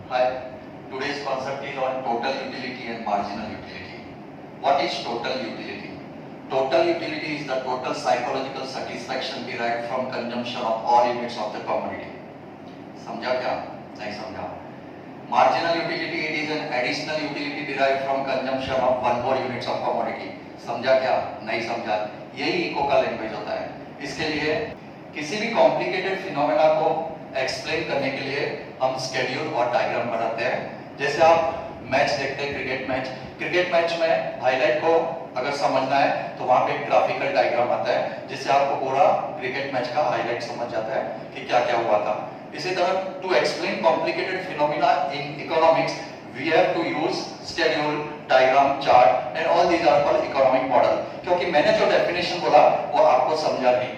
Hi, today's concept is on total utility and marginal utility. What is total utility? Total utility is the total psychological satisfaction derived from consumption of all units of the commodity. समझा क्या? नहीं समझा. Marginal utility, it is an additional utility derived from consumption of one more units of commodity. समझा क्या? नहीं समझा. यही eco का लैंग्वेज होता है. इसके लिए किसी भी कॉम्प्लिकेटेड फिनोमेना को एक्सप्लेन करने के लिए हम स्केड्यूल और डायग्राम बनाते हैं. जैसे आप मैच देखते हैं, क्रिकेट मैच में हाईलाइट को अगर समझना है तो वहां पे एक ग्राफिकल डायग्राम आता है जिससे आपको पूरा क्रिकेट मैच का हाईलाइट समझ जाता है कि क्या क्या हुआ था. इसी तरह to explain complicated phenomena in economics we have to use schedule, diagram, chart and all these are called economic model. क्योंकि मैंने जो डेफिनेशन बोला वो आपको समझा नहीं,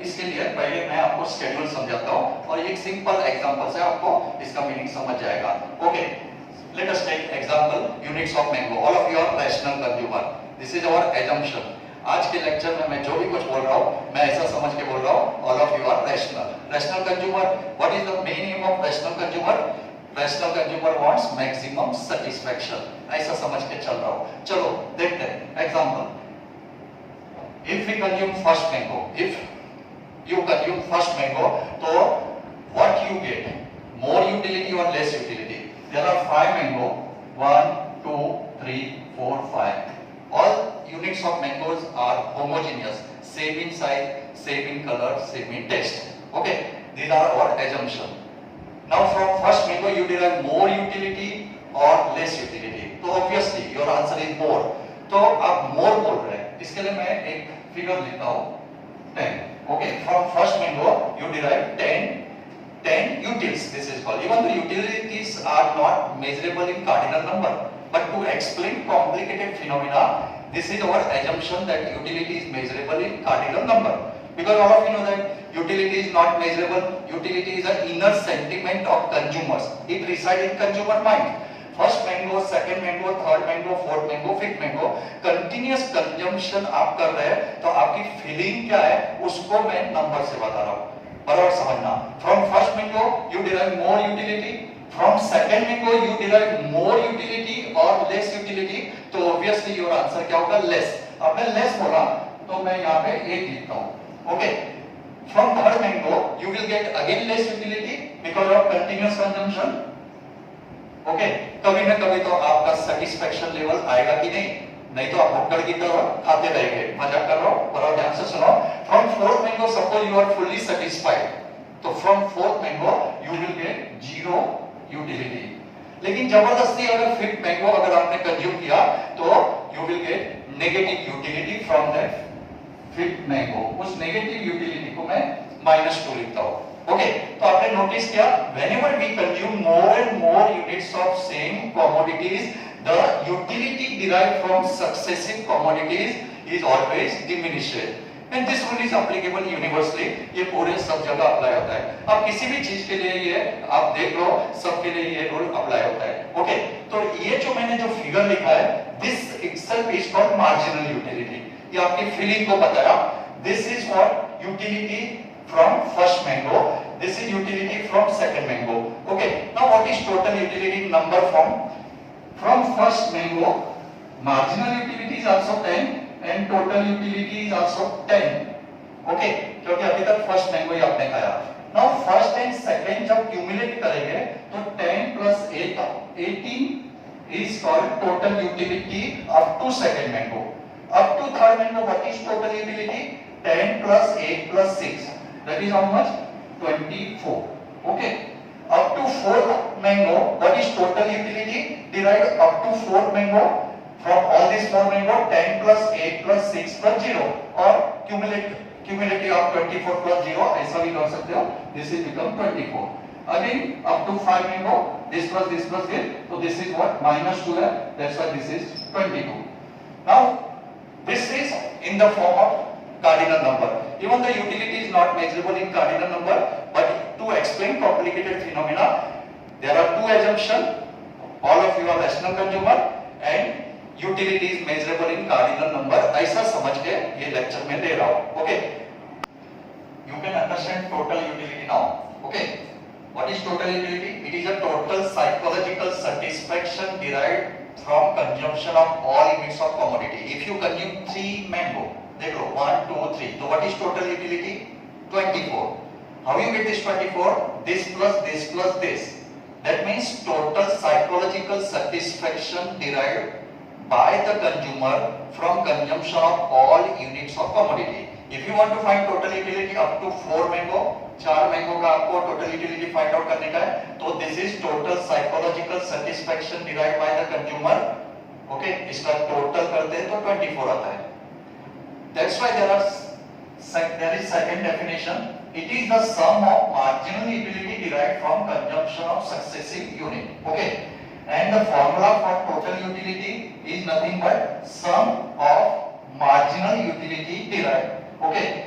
इसके लिए पहले मैं आपको schedule समझाता हूँ और एक सिंपल एग्जांपल से आपको इसका मीनिंग समझ जाएगा. Okay, let us take example units of mango. All of you are rational consumer. This is our assumption. आज के लेक्चर में मैं जो भी कुछ बोल रहा हूँ मैं ऐसा समझ के बोल रहा हूँ. All of you are rational consumer. What is the main aim of rational consumer? Rational consumer wants maximum satisfaction. ऐसा समझ के चल रहा हूँ. चलो देखते हैं example. If we consume first mango, if you consume first mango, तो what you get? More utility or less utility? There are 5 mango. 1, 2, 3, 4, 5. All units of mangoes are homogeneous, same in size, same in color, same in taste. Okay, these are our assumption. Now from first mango you derive more utility or less utility. तो obviously your answer is more. तो आप more बोल रहे हैं. इसके लिए मैं एक फिगर लिखता हूँ 10. Okay, from first mango you derive 10 utils. This is called. Even the utilities are not measurable in cardinal number, but to explain complicated phenomena, this is our assumption that utility is measurable in cardinal number. Because all of you know that utility is not measurable. Utility is an inner sentiment of consumers. It resides in consumer mind. First mango, second mango, third mango, fourth mango, fifth mango, continuous consumption आप कर रहे हैं तो आपकी feeling क्या है उसको मैं नंबर से बता रहा हूँ. बराबर समझना. From first mango you derive more utility. From second mango you derive more utility or less utility. तो obviously your answer क्या होगा? Less. अब मैं less बोला तो मैं यहाँ पे 8 लिखता हूँ. Okay. From third mango, you will get again less utility because of continuous consumption. Okay. कभी न कभी तो आपका satisfaction level आएगा कि नहीं? नहीं तो आप भुक्कड़ की तरह खाते रहेंगे. मजाक कर रहा हूँ, पर ध्यान से सुनो. From fourth mango, suppose you are fully satisfied. तो from fourth mango, you will get 0 utility. लेकिन जबरदस्ती अगर fifth mango अगर आपने consume किया तो you will get negative utility from that fifth mango. उस नेगेटिव यूटिलिटी को मैं -2 लिखता हूँ. ओके, तो आपने नोटिस किया whenever we consume more and more units of same commodities, the utility derived from successive commodities is always diminished. And this rule is applicable universally. ये पूरे सब जगह अप्लाई होता है. अब किसी भी चीज के लिए ये आप देख लो सबके लिए ये रूल अप्लाई होता है. ओके, तो ये जो मैंने जो फिगर लिखा है this itself is called marginal utility. ये आपकी फीलिंग को बताया. This is what utility from first mango. This is utility from second mango. Okay. Now what is total utility in number form? From first mango, marginal utility is also 10 and total utility is also 10. Okay. क्योंकि अभी तक first mango ही आपने खाया. Now first and second जब cumulate करेंगे तो 10 plus 8 18 is called total utility up to second mango. Up to third mango, what is total utility? 10 plus 8 plus 6. That is how much? 24. Okay. Up to fourth mango, what is total utility? Derived up to fourth mango. From all these 4 mango, 10 plus 8 plus 6 plus 0. Or cumulative of 24 plus 0. ऐसा भी कर सकते हो. This is become 24. Again, up to 5 mango, this plus this. So this is what? -2 है. That's why this is 22. Now, this is in the form of cardinal number. Even the utility is not measurable in cardinal number, but to explain complicated phenomena, there are two assumptions. All of you are rational consumer and utility is measurable in cardinal number. ऐसा समझ के ये lecture में दे रहा हूँ. Okay. You can understand total utility now. Okay. What is total utility? It is a total psychological satisfaction derived from consumption of all units of commodity. If you consume 3 mango, देखो 1, 2, 3, so what is total utility? 24. How you get this 24? This plus this plus this. That means total psychological satisfaction derived by the consumer from consumption of all units of commodity. If you want to find total utility up to 4 mango, 4 mango का आपको total utility find out करने का है, तो this is total psychological satisfaction derived by the consumer. Okay, इसका total करते हैं तो 24 आता है. That's why there is second definition. It is the sum of marginal utility derived from consumption of successive unit. Okay. And the formula for total utility is nothing but sum of marginal utility derived. Okay.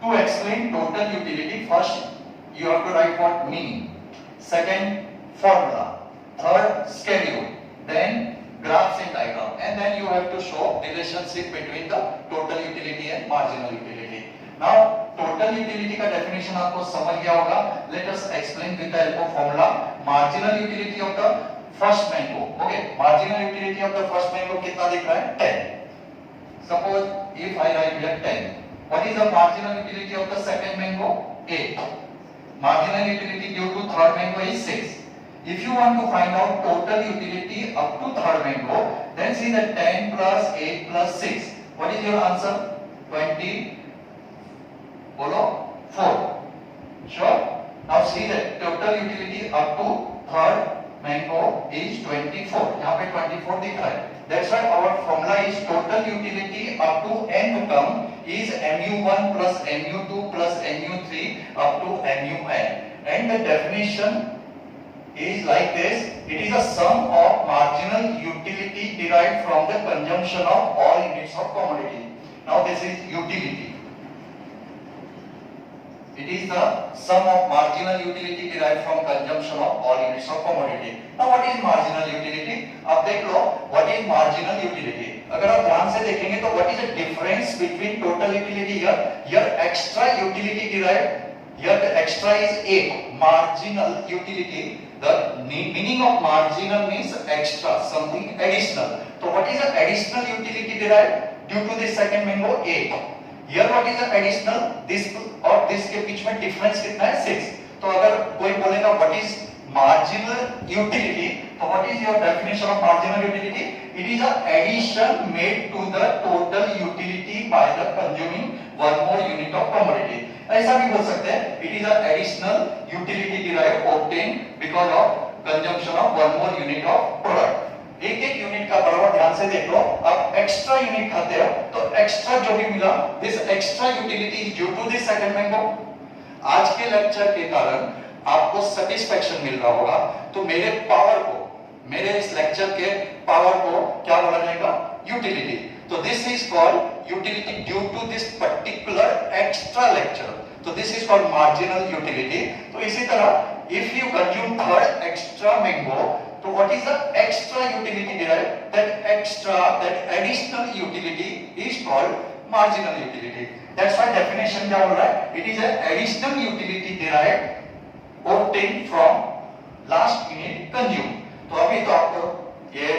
To explain total utility, first you have to write what mean. Second, formula. Third, schedule. Then graphs and diagram. And then you have to show relationship between the total utility and marginal utility. Now, total utility का definition आपको समझ गया होगा. Let us explain with the help of formula. Marginal utility of the first mango. Okay, marginal utility of the first mango कितना दिख रहा है? 10. Suppose if I write here 10. What is the marginal utility of the second mango? 8. Marginal utility due to third mango is 6. If you want to find out total utility up to third mango, then see that 10 plus 8 plus 6. What is your answer? 20. Bolo 4. Sure. Now see that total utility up to third mango is 24. यहाँ पे 24 दिख रहा है. That's why our formula is total utility up to nth term is mu1 plus mu2 plus mu3 up to mun. And the definition is like this. It is a sum of marginal utility derived from the consumption of all units of commodity. Now this is utility. It is the sum of marginal utility derived from consumption of all units of commodity. Now what is marginal utility? आप देख लो what is marginal utility. अगर आप ध्यान से देखेंगे तो what is the difference between total utility here? Here extra utility derived. Here the extra is 8. Marginal utility. The meaning of marginal means extra, something additional. So what is the additional utility derived due to this second mango? 8. Here what is the additional? This और this के बीच में difference कितना है? 6. तो अगर कोई बोलेगा what is marginal utility, तो what is your definition of marginal utility? It is an addition made to the total utility by the consuming one more unit of commodity. ऐसा भी बोल सकते हैं it is an additional utility derived obtained because of consumption of one more unit of product. एक एक unit का बराबर ध्यान से देख लो. अब एक्स्ट्रा यूनिट खाते हो तो एक्स्ट्रा जो भी मिला this extra utility is due to this second mango. आज के लेक्चर के कारण आपको सेटिस्फेक्शन मिल रहा होगा, तो मेरे पावर को, मेरे इस लेक्चर के पावर को क्या बोला जाएगा? यूटिलिटी. तो this is called utility due to this particular extra lecture. तो this is called marginal utility. तो इसी तरह if you consume third extra mango, so what is the extra utility derived? That extra, that additional utility is called marginal utility. That's why definition क्या बोल रहा है? It is an additional utility derived obtained from last unit consumed. तो अभी तो आपको ये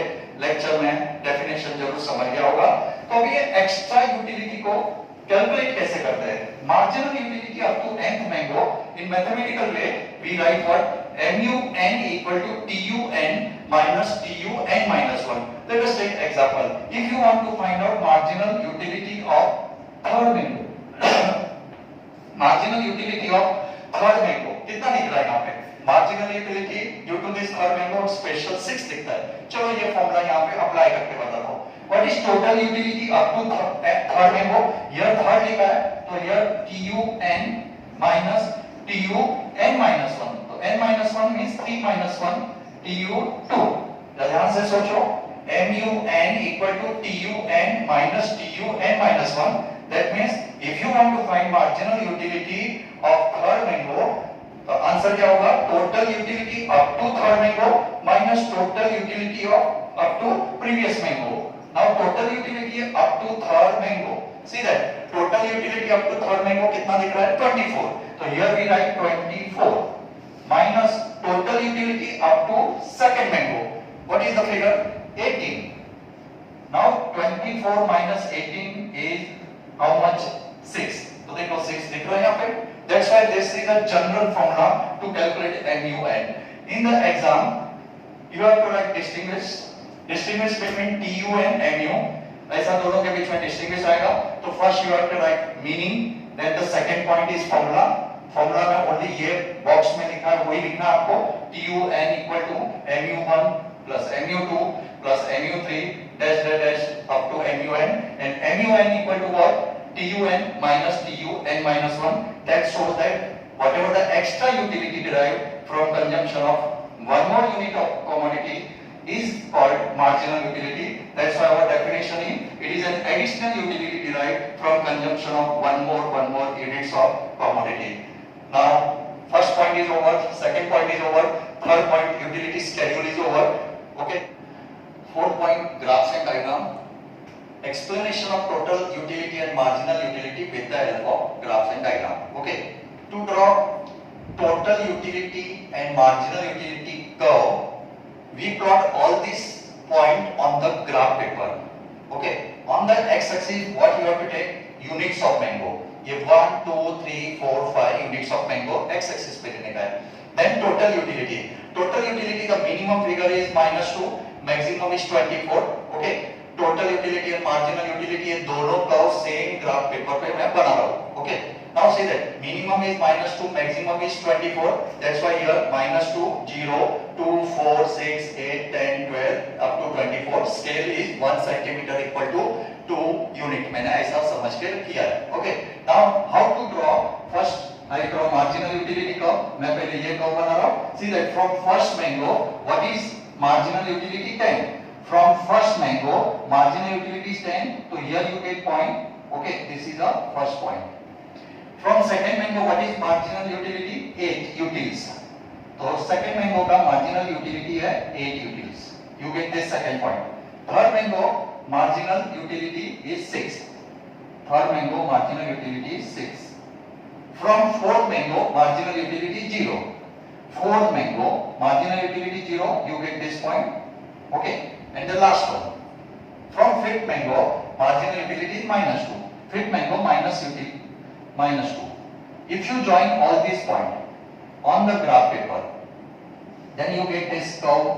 lecture में definition जरूर समझ गया होगा. तो अभी ये extra utility को कैलकुलेट कैसे करते हैं? Marginal utility up to nth mango in mathematical way we write what? mun equal to tun minus tun minus 1. Let us take example. If you want to find out marginal utility of third mango, marginal utility of third mango कितना दिख रहा है यहाँ पे? Marginal utility due to this third mango special 6 दिखता है. चलो ये फॉर्मूला यहाँ पे अप्लाई करके बताता हूँ. What is total utility up to third mango? Here third लिखा है, तो here tun minus tun minus 1. n minus 1 means 3 minus 1 tu2. ध्यान से सोचो, mun equal to tun minus tun minus 1. That means if you want to find marginal utility of third mango, तो answer क्या होगा? Total utility up to third mango minus total utility of up to previous mango. Now total utility up to third mango. See that total utility up to third mango कितना दिख रहा है? 24. तो here we write 24 minus total utility up to second mango. What is the figure? 18. Now 24 minus 18 is how much? 6. तो देखो 6 दिख रहा है यहाँ पे. That's why this is a general formula to calculate MUN. In the exam, you have to like distinguish between TU and MU. ऐसा दोनों के बीच में distinguish आएगा. तो first you have to write meaning, then the second point is formula. Formula में only ये box में लिखा है वही लिखना है आपको. TUN equal to MU1 plus MU2 plus MU3 dash dash dash up to MUN, and MUN equal to what? TUN minus TUN minus 1. That shows that whatever the extra utility derived from consumption of one more unit of commodity is called marginal utility. That's why our definition is it is an additional utility derived from consumption of one more units of commodity. Now first point is over, second point is over, third point utility schedule is over. Okay. Fourth point graphs and diagram. Explanation of total utility and marginal utility with the help of graphs and diagram. Okay. To draw total utility and marginal utility curve, we plot all these points on the graph paper. Okay. On the x-axis, what you have to take? Units of mango. ये 1, 2, 3, 4, 5 units of mango x-axis पे लेने का है. Then total utility. Total utility the minimum figure is -2, maximum is 24. Okay. Total utility and marginal utility ये दोनों curve same graph paper पे मैं बना रहा हूँ. Okay. Now see that minimum is -2, maximum is 24. That's why here -2, 0, 2, 4, 6, 8, 10, 12 up to 24. Scale is 1 centimeter equal to 2 unit. मैंने ऐसा समझ के किया है. Okay. Now how to draw? First I draw marginal utility curve. मैं पहले ये कर्व बना रहा हूँ. See that from first mango, what is marginal utility? 10. From first mango, marginal utility is 10. So here you get point. Okay. This is the first point. From second mango, what is marginal utility? 8 utils. तो second mango का marginal utility है 8 utils. You get this second point. Third mango marginal utility is 6. Third mango marginal utility is 6. From fourth mango marginal utility 0. Fourth mango marginal utility 0. You get this point. Okay. And the last one. From fifth mango marginal utility is -2. Fifth mango -2. If you join all these points on the graph paper, then you get this curve.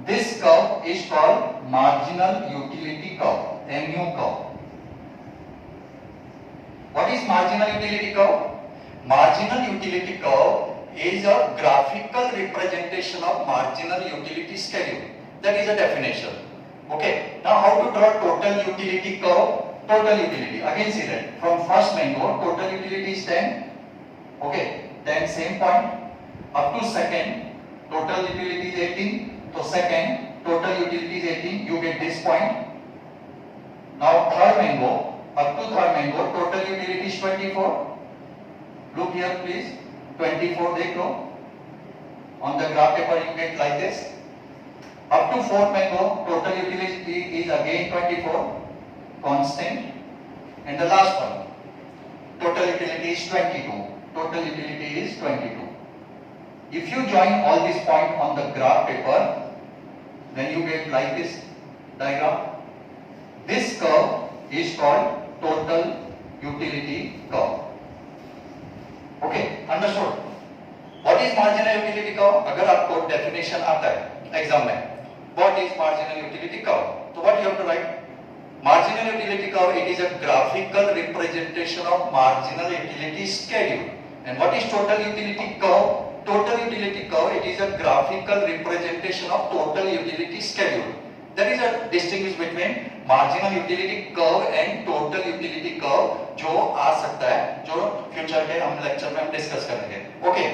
This curve is called marginal utility curve, MU curve. What is marginal utility curve? Marginal utility curve is a graphical representation of marginal utility schedule. That is a definition. Okay. Now how to draw total utility curve? Total utility. Again see that. From first mango, total utility is 10. Okay. Then same point. Up to second, total utility is 18. So second, total utility is 18. You get this point. Now third mango, up to third mango, total utility is 24. Look here please. 24 देखो. On the graph paper you get like this. Up to fourth mango, total utility is again 24. Constant. And the last one, total utility is 22. Total utility is 22. If you join all these points on the graph paper, then you get like this diagram. This curve is called total utility curve. Okay, understood? What is marginal utility curve? अगर आपको definition आता है exam में, what is marginal utility curve? So what you have to write? Marginal utility curve, it is a graphical representation of marginal utility schedule. And what is total utility curve? Total utility curve, it is a graphical representation of total utility schedule. There is a distinction between marginal utility curve and total utility curve जो आ सकता है, जो future के हम lecture में हम discuss करेंगे. Okay.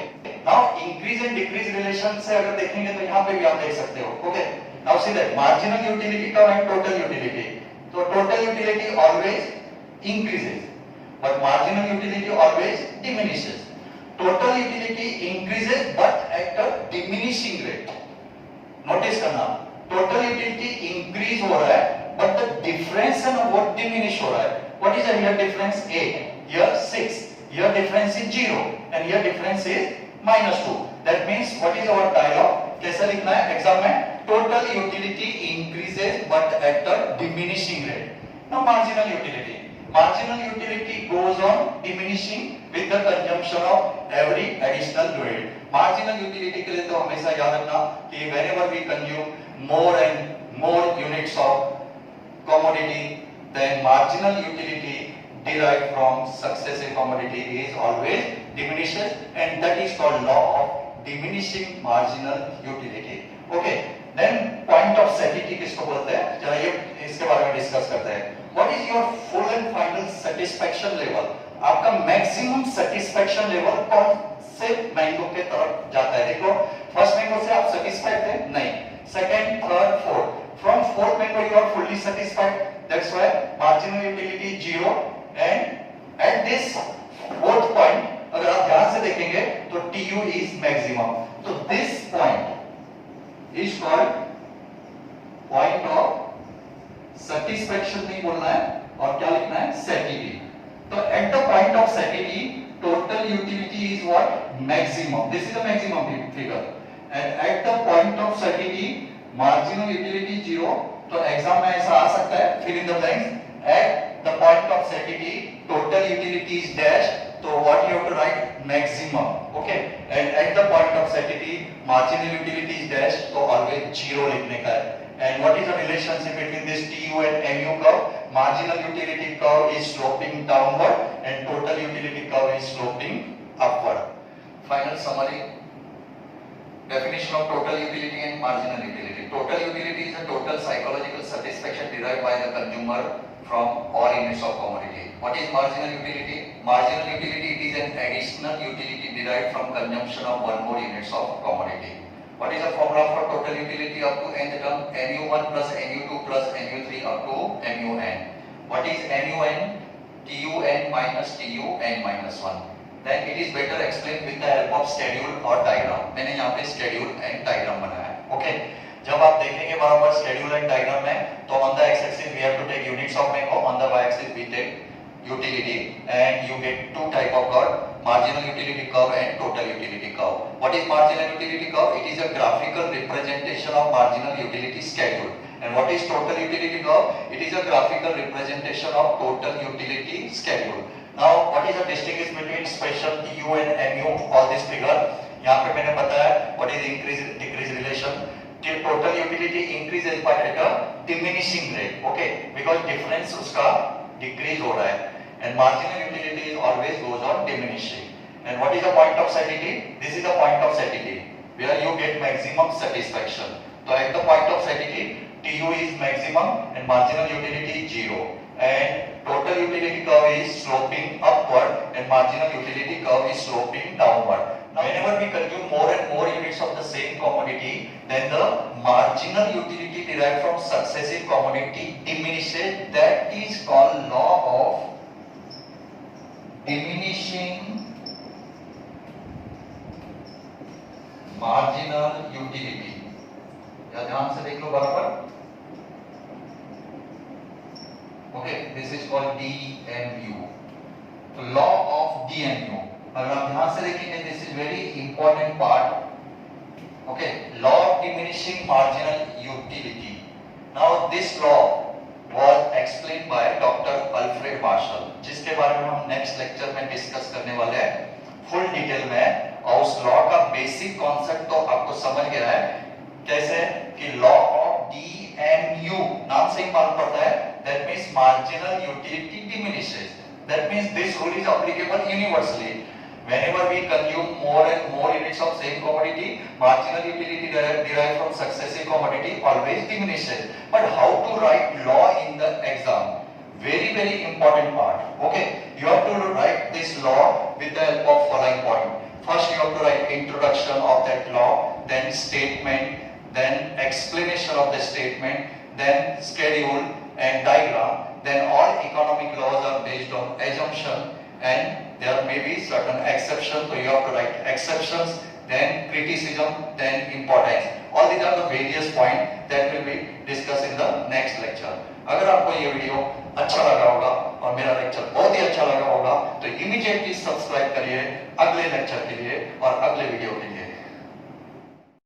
Now increase and decrease relation से अगर देखेंगे तो यहाँ पे भी आप देख सकते हो. Okay. Now see that marginal utility curve and total utility. So total utility always increases, but marginal utility always diminishes. Total utility increases but at a diminishing rate. Notice करना, total utility increase हो रहा है, but the difference है ना वो diminish हो रहा है. What is the here difference? 8, here 6, here difference is 0, and here difference is -2. That means what is our dialogue? कैसा लिखना है एग्जाम में? Total total utility increases but at a diminishing rate. Now marginal utility. Marginal utility goes on diminishing with the consumption of every additional unit. Marginal utility के लिए तो हमेशा याद रखना कि whenever we consume more and more units of commodity, then marginal utility derived from successive commodity is always diminishes, and that is called law of diminishing marginal utility. Okay, then point of satiety किसको बोलते हैं, जरा ये इसके बारे में discuss करते हैं. What is your full and final satisfaction level? आपका maximum satisfaction level कौन से मैंगो के तरफ जाता है? देखो, फर्स्ट मैंगो से आप satisfied थे? नहीं. Second, third, fourth. From fourth mango you are fully satisfied. That's why marginal utility is 0. And at this fourth point, अगर आप ध्यान से देखेंगे तो TU is maximum. तो this point is called point of satisfaction नहीं बोलना है और क्या लिखना है? Satiety. तो at the point of satiety, total utility is what? Maximum. This is a maximum figure. And at the point of satiety, marginal utility 0. तो exam में ऐसा आ सकता है, fill in the blanks. At the point of satiety, total utility is dash. So what you have to write? Maximum. Okay. And at the point of satiety, marginal utility is dash. So always 0 लिखने का है. And what is the relationship between this TU and MU curve? Marginal utility curve is sloping downward and total utility curve is sloping upward. Final summary. Definition of total utility and marginal utility. Total utility is a total psychological satisfaction derived by the consumer from all units of commodity. What is marginal utility? Marginal utility, it is an additional utility derived from consumption of one more units of commodity. What is the formula for total utility up to nth term? Nu1 plus Nu2 plus Nu3 up to Mun. What is Mun? Tun minus Tun minus 1. Then it is better explained with the help of schedule or diagram. मैंने यहाँ पे schedule and diagram बनाया है. Okay. जब आप देखेंगे बराबर schedule and diagram में, तो on the x-axis we have to take units of mango, on the y-axis we take utility, and you get two type of curve: marginal utility curve and total utility curve. What is marginal utility curve? It is a graphical representation of marginal utility schedule. And what is total utility curve? It is a graphical representation of total utility schedule. Now, what is the distinction between special TU and MU? All this figure. यहाँ पे मैंने बताया what is increase decrease relation. Till total utility increases but at a diminishing rate. Okay, because difference उसका decrease हो रहा है. And marginal utility always goes on diminishing. And what is the point of satiety? This is the point of satiety where you get maximum satisfaction. So at the point of satiety, TU is maximum and marginal utility is 0. And total utility curve is sloping upward and marginal utility curve is sloping downward. Now, whenever we consume more and more units of the same commodity, then the marginal utility derived from successive commodity diminishes. That is called law of diminishing marginal utility. या ध्यान से देख लो बराबर. Okay, this is called DMU. So law of DMU. अगर आप ध्यान से देखेंगे, this is very important part. Okay, law of diminishing marginal utility. Now this law was explained by Dr. Alfred Marshall, जिसके बारे में हम next lecture में discuss करने वाले हैं full detail में. और उस law का basic concept तो आपको समझ गया है. कैसे कि law of DMU नाम से ही मालूम पड़ता है. That means marginal utility diminishes. That means this rule is applicable universally. Whenever we consume more and more units of same commodity, marginal utility derived from successive commodity always diminishes. But how to write law in the exam? Very, very important part. Okay, you have to write this law with the help of following point. First, you have to write introduction of that law, then statement, then explanation of the statement, then schedule and diagram. Then all economic laws are based on assumption, and there may be certain exceptions, so you have to write exceptions, then criticism, then importance. All these are the various points that will be discussed in the next lecture. अगर आपको ये video अच्छा लगा होगा और मेरा lecture बहुत ही अच्छा लगा होगा तो इमीडिएटली सब्सक्राइब करिए अगले लेक्चर के लिए और अगले वीडियो के लिए.